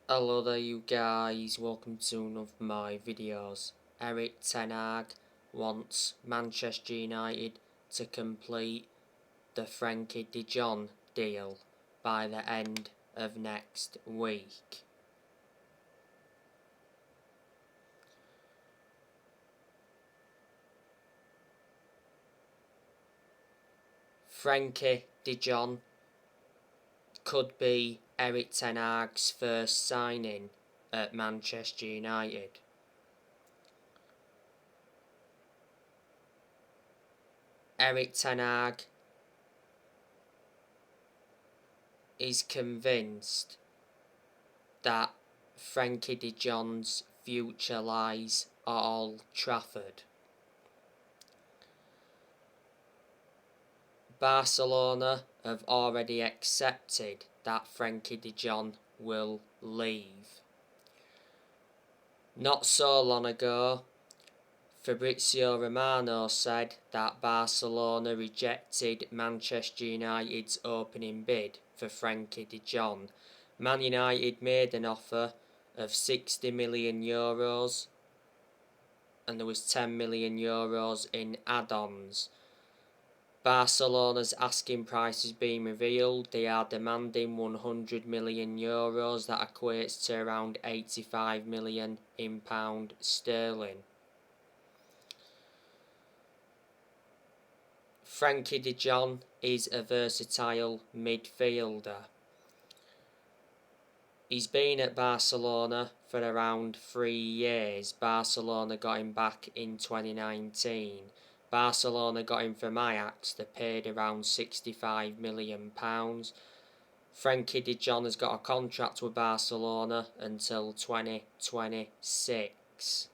Hello there you guys, welcome to one of my videos. Erik Ten Hag wants Manchester United to complete the Frenkie de Jong deal by the end of next week. Frenkie de Jong could be Erik Ten Hag's first signing at Manchester United. Erik Ten Hag is convinced that Frenkie de Jong's future lies at Old Trafford. Barcelona have already accepted that Frenkie de Jong will leave. Not so long ago, Fabrizio Romano said that Barcelona rejected Manchester United's opening bid for Frenkie de Jong. Man United made an offer of €60 million and there was €10 million in add-ons. Barcelona's asking price has been revealed. They are demanding €100 million, that equates to around 85 million in pound sterling. Frenkie de Jong is a versatile midfielder. He's been at Barcelona for around 3 years. Barcelona got him back in 2019. Barcelona got him from Ajax. They paid around £65 million. Frenkie de Jong has got a contract with Barcelona until 2026.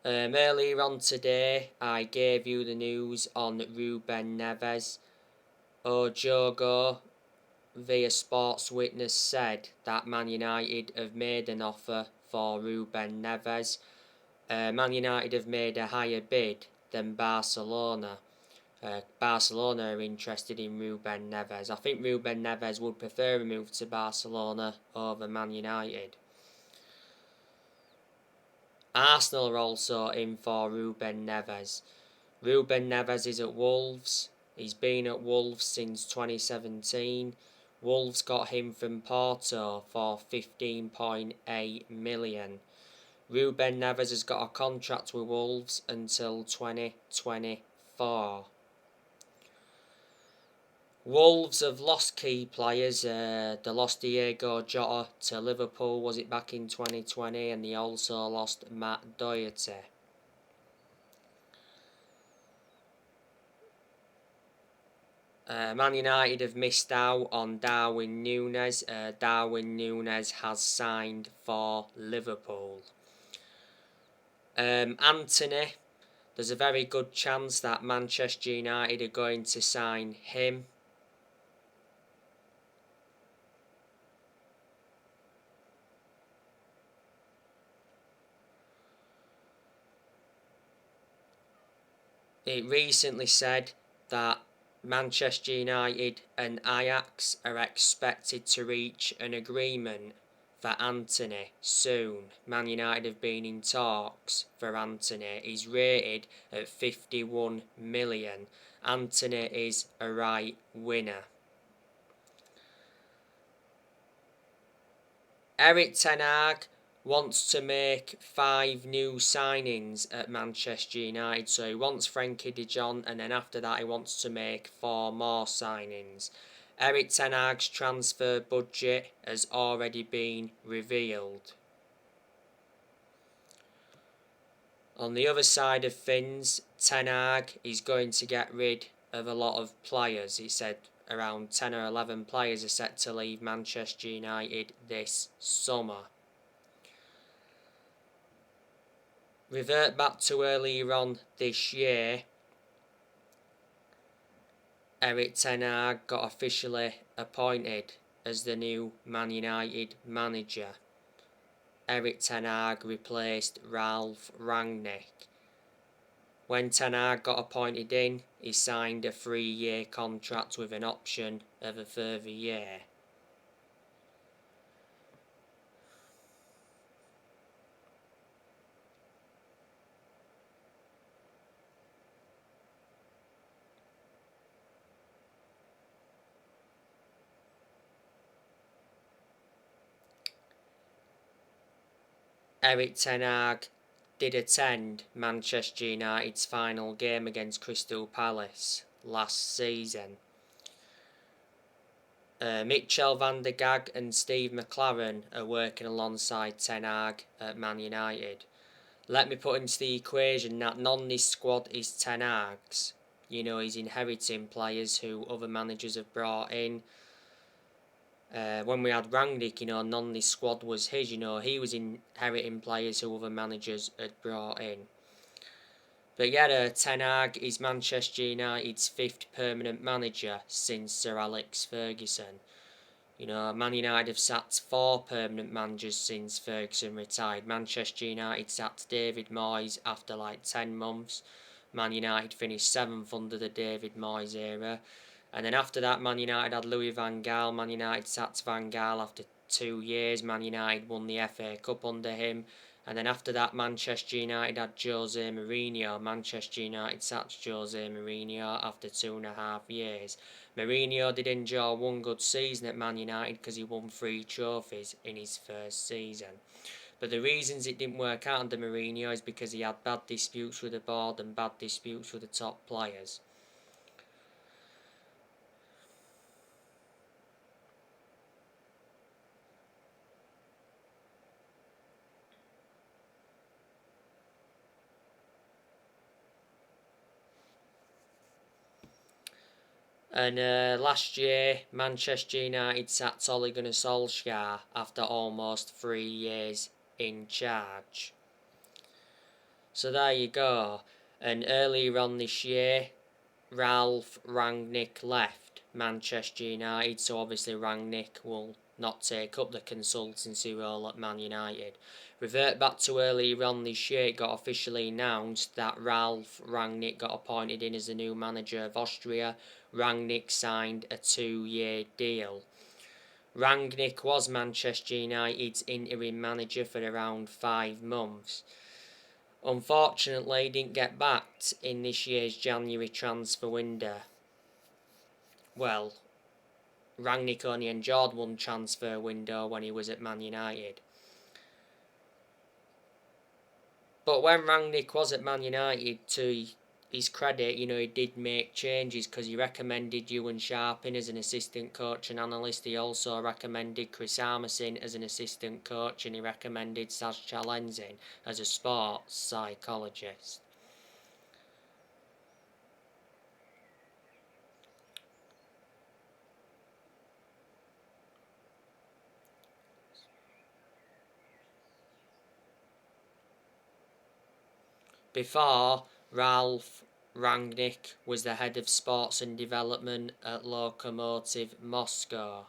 Earlier on today, I gave you the news on Ruben Neves. Ojogo, via Sports Witness, said that Man United have made an offer for Ruben Neves. Man United have made a higher bid than Barcelona. Barcelona are interested in Ruben Neves. I think Ruben Neves would prefer a move to Barcelona over Man United. Arsenal are also in for Ruben Neves. Ruben Neves is at Wolves. He's been at Wolves since 2017. Wolves got him from Porto for 15.8 million. Ruben Neves has got a contract with Wolves until 2024. Wolves have lost key players. They lost Diego Jota to Liverpool, was it back in 2020, and they also lost Matt Doherty. Man United have missed out on Darwin Núñez. Darwin Núñez has signed for Liverpool. Anthony, there's a very good chance that Manchester United are going to sign him. It recently said that Manchester United and Ajax are expected to reach an agreement for Anthony soon. Man United have been in talks for Anthony. He's rated at 51 million. Anthony is a right winner. Erik Ten Hag wants to make 5 new signings at Manchester United. So he wants Frenkie de Jong, and then after that he wants to make 4 more signings. Erik Ten Hag's transfer budget has already been revealed. On the other side of things, Ten Hag is going to get rid of a lot of players. He said around 10 or 11 players are set to leave Manchester United this summer. Revert back to earlier on this year, Erik Ten Hag got officially appointed as the new Man United manager. Erik Ten Hag replaced Ralf Rangnick. When Ten Hag got appointed in, he signed a 3-year contract with an option of a further year. Erik Ten Hag did attend Manchester United's final game against Crystal Palace last season. Mitchell van der Gag and Steve McLaren are working alongside Ten Hag at Man United. Let me put into the equation that none this squad is Ten Hag's. You know, he's inheriting players who other managers have brought in. When we had Rangnick, you know, none this squad was his. You know, he was inheriting players who other managers had brought in. But yeah, Ten Hag is Manchester United's 5th permanent manager since Sir Alex Ferguson. You know, Man United have sacked 4 permanent managers since Ferguson retired. Manchester United sacked David Moyes after like 10 months. Man United finished 7th under the David Moyes era. And then after that, Man United had Louis van Gaal. Man United sacked Van Gaal after 2 years. Man United won the FA Cup under him. And then after that, Manchester United had Jose Mourinho. Manchester United sacked Jose Mourinho after 2.5 years. Mourinho did enjoy one good season at Man United because he won 3 trophies in his first season. But the reasons it didn't work out under Mourinho is because he had bad disputes with the board and bad disputes with the top players. And last year, Manchester United sacked Ole Gunnar Solskjaer after almost 3 years in charge. So there you go. And earlier on this year, Ralph Rangnick left Manchester United, so obviously Rangnick will not take up the consultancy role at Man United. Revert back to earlier on this year, it got officially announced that Ralph Rangnick got appointed in as the new manager of Austria. Rangnick signed a 2-year deal. Rangnick was Manchester United's interim manager for around 5 months. Unfortunately, didn't get backed in this year's January transfer window. Well, Rangnick only enjoyed one transfer window when he was at Man United. But when Rangnick was at Man United, to his credit, you know, he did make changes because he recommended Ewan Sharpin as an assistant coach and analyst. He also recommended Chris Armisen as an assistant coach, and he recommended Saz Chalenzin as a sports psychologist. Before, Ralph Rangnick was the head of sports and development at Lokomotiv Moscow.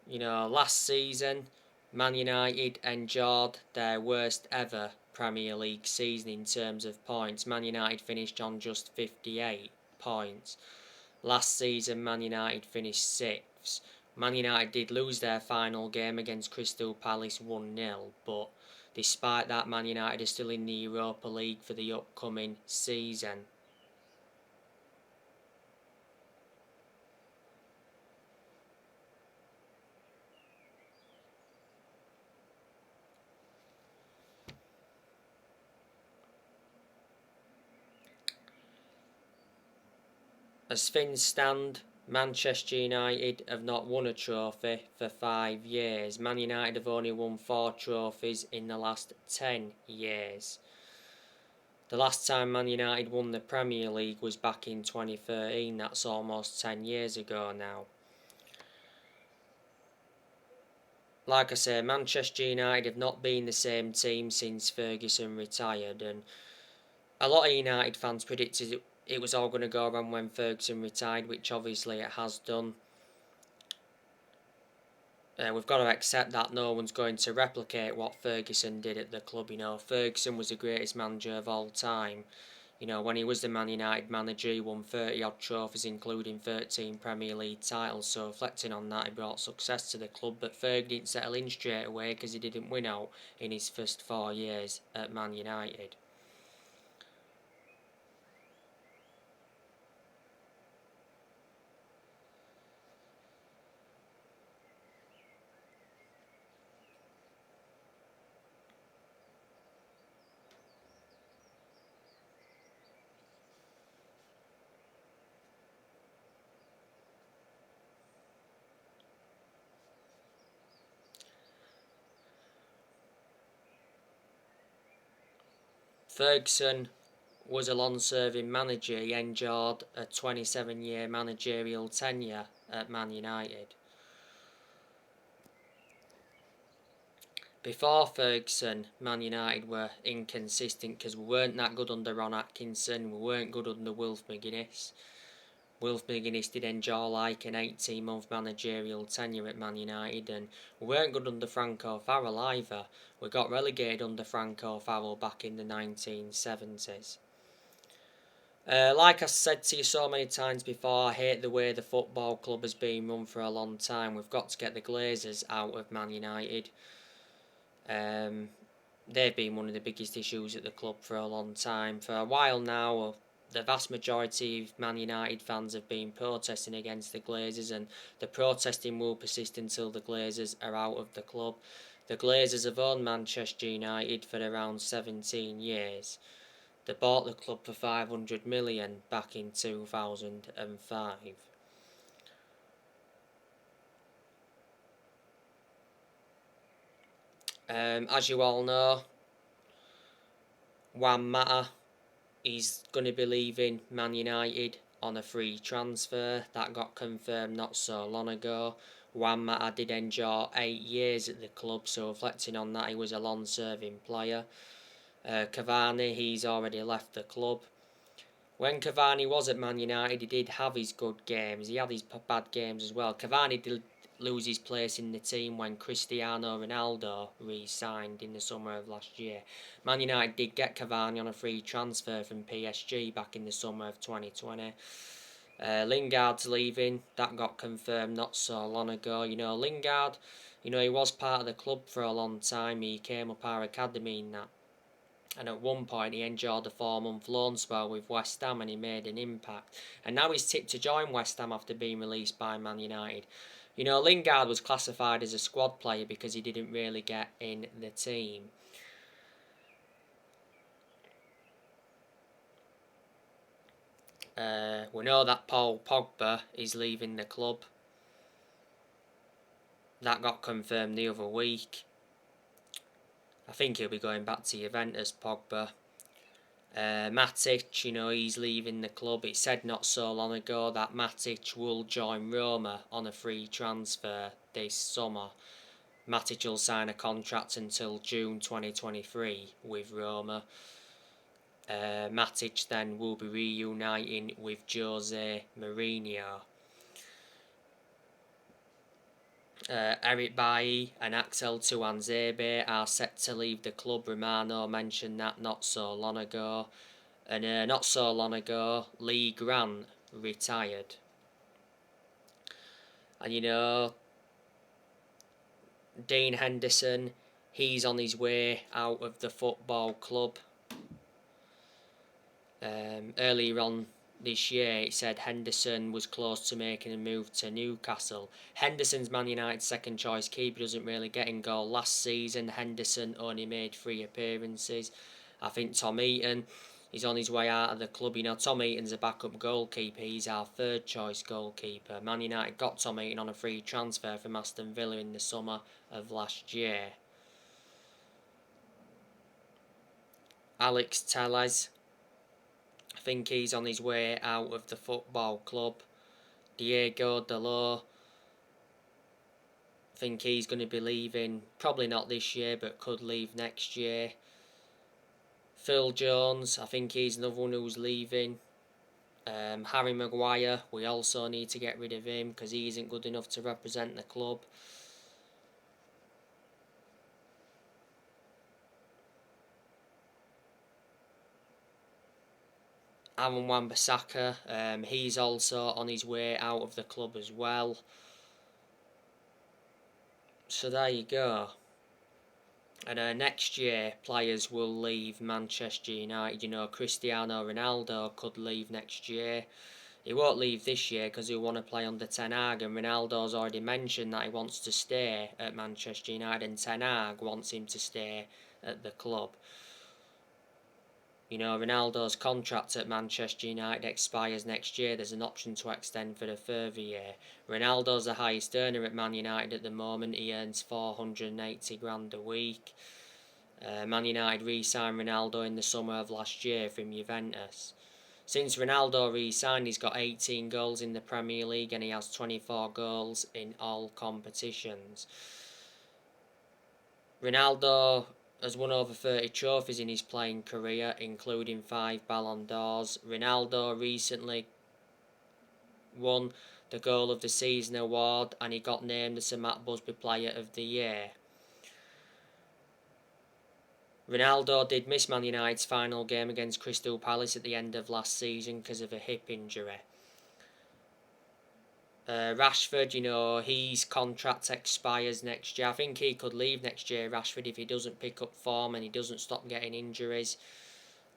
You know, last season, Man United enjoyed their worst ever Premier League season in terms of points. Man United finished on just 58 points. Last season, Man United finished 6th. Man United did lose their final game against Crystal Palace 1-0, but despite that, Man United are still in the Europa League for the upcoming season. As things stand, Manchester United have not won a trophy for 5 years. Man United have only won 4 trophies in the last 10 years. The last time Man United won the Premier League was back in 2013. That's almost 10 years ago now. Like I say, Manchester United have not been the same team since Ferguson retired, and a lot of United fans predicted it was all going to go wrong when Ferguson retired, which obviously it has done. We've got to accept that no one's going to replicate what Ferguson did at the club. You know, Ferguson was the greatest manager of all time. You know, when he was the Man United manager, he won 30-odd trophies, including 13 Premier League titles. So, reflecting on that, he brought success to the club. But Ferg didn't settle in straight away because he didn't win out in his first 4 years at Man United. Ferguson was a long-serving manager. He endured a 27-year managerial tenure at Man United. Before Ferguson, Man United were inconsistent because we weren't that good under Ron Atkinson, we weren't good under Wilf McGuinness. Wilf McGuinness did enjoy like an 18-month managerial tenure at Man United, and we weren't good under Franco Farrell either. We got relegated under Franco Farrell back in the 1970s. Like I said to you so many times before, I hate the way the football club has been run for a long time. We've got to get the Glazers out of Man United. They've been one of the biggest issues at the club for a long time. For a while now, the vast majority of Man United fans have been protesting against the Glazers, and the protesting will persist until the Glazers are out of the club. The Glazers have owned Manchester United for around 17 years. They bought the club for 500 million back in 2005. As you all know, Juan Mata is going to be leaving Man United on a free transfer. That got confirmed not so long ago. Juan Mata did endure 8 years at the club, so reflecting on that, he was a long-serving player. Cavani, he's already left the club. When Cavani was at Man United, he did have his good games. He had his bad games as well. Cavani did lose his place in the team when Cristiano Ronaldo re-signed in the summer of last year. Man United did get Cavani on a free transfer from PSG back in the summer of 2020. Lingard's leaving. That got confirmed not so long ago. Lingard, he was part of the club for a long time. He came up our academy in that. And at one point he endured a 4-month loan spell with West Ham and he made an impact. And now he's tipped to join West Ham after being released by Man United. Lingard was classified as a squad player because he didn't really get in the team. We know that Paul Pogba is leaving the club. That got confirmed the other week. I think he'll be going back to Juventus, Pogba. Matic, he's leaving the club. It said not so long ago that Matic will join Roma on a free transfer this summer. Matic will sign a contract until June 2023 with Roma. Matic then will be reuniting with Jose Mourinho. Erik Bailly and Axel Tuanzebe are set to leave the club. Romano mentioned that not so long ago. And not so long ago, Lee Grant retired. And Dean Henderson, he's on his way out of the football club. Earlier on this year, it said Henderson was close to making a move to Newcastle. Henderson's Man United's second choice keeper, doesn't really get in goal. Last season, Henderson only made 3 appearances. I think Tom Heaton is on his way out of the club. Tom Heaton's a backup goalkeeper. He's our third choice goalkeeper. Man United got Tom Heaton on a free transfer from Aston Villa in the summer of last year. Alex Telles, I think he's on his way out of the football club. Diego Dalot, I think he's going to be leaving, probably not this year, but could leave next year. Phil Jones, I think he's another one who's leaving. Harry Maguire, we also need to get rid of him because he isn't good enough to represent the club. Aaron Wan-Bissaka, he's also on his way out of the club as well. So there you go. And next year, players will leave Manchester United. Cristiano Ronaldo could leave next year. He won't leave this year because he'll want to play under Ten Hag, and Ronaldo's already mentioned that he wants to stay at Manchester United, and Ten Hag wants him to stay at the club. Ronaldo's contract at Manchester United expires next year. There's an option to extend for a further year. Ronaldo's the highest earner at Man United at the moment. He earns 480 grand a week. Man United re-signed Ronaldo in the summer of last year from Juventus. Since Ronaldo re-signed, he's got 18 goals in the Premier League and he has 24 goals in all competitions. Ronaldo has won over 30 trophies in his playing career, including 5 Ballon d'Ors. Ronaldo recently won the Goal of the Season award and he got named the Sir Matt Busby Player of the Year. Ronaldo did miss Man United's final game against Crystal Palace at the end of last season because of a hip injury. Rashford, his contract expires next year. I think he could leave next year, Rashford, if he doesn't pick up form and he doesn't stop getting injuries.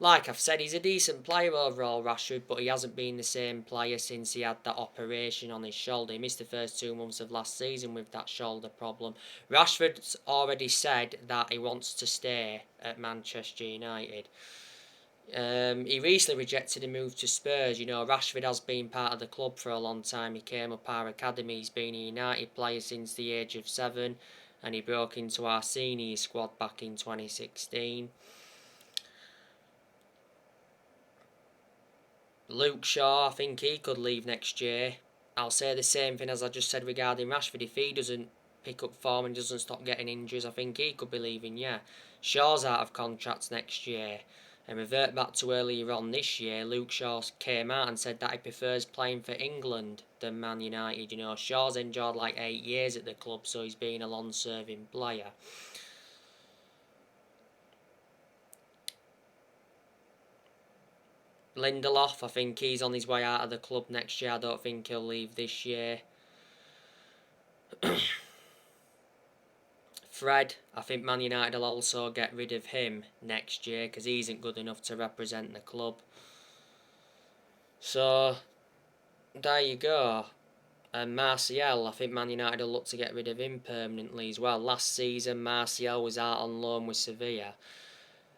Like I've said, he's a decent player overall, Rashford, but he hasn't been the same player since he had that operation on his shoulder. He missed the first 2 months of last season with that shoulder problem. Rashford's already said that he wants to stay at Manchester United. He recently rejected a move to Spurs. Rashford has been part of the club for a long time. He came up our academy. He's been a United player since the age of 7, and he broke into our senior squad back in 2016. Luke Shaw, I think he could leave next year. I'll say the same thing as I just said regarding Rashford. If he doesn't pick up form and doesn't stop getting injuries, I think he could be leaving, yeah. Shaw's out of contract next year. And revert back to earlier on this year, Luke Shaw came out and said that he prefers playing for England than Man United. Shaw's enjoyed like 8 years at the club, so he's been a long-serving player. Lindelof, I think he's on his way out of the club next year. I don't think he'll leave this year. Fred, I think Man United will also get rid of him next year because he isn't good enough to represent the club. So, there you go. And Martial, I think Man United will look to get rid of him permanently as well. Last season, Martial was out on loan with Sevilla.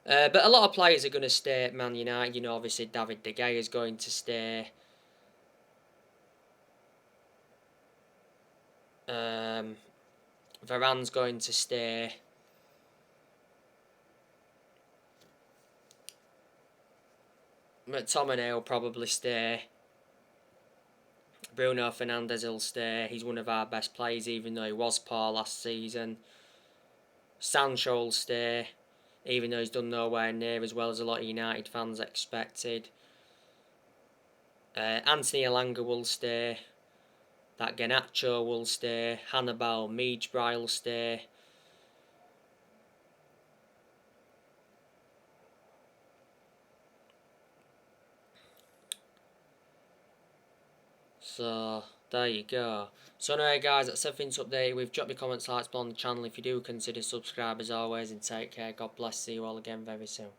But a lot of players are going to stay at Man United. Obviously David De Gea is going to stay. Varane's going to stay. McTominay will probably stay. Bruno Fernandes will stay. He's one of our best players, even though he was poor last season. Sancho will stay, even though he's done nowhere near as well as a lot of United fans expected. Anthony Elanga will stay. That Garnacho will stay. Hannibal Mejbri will stay. So, there you go. So anyway guys, that's everything to update with. Drop your comments, likes below on the channel if you do consider subscribe as always, and take care. God bless. See you all again very soon.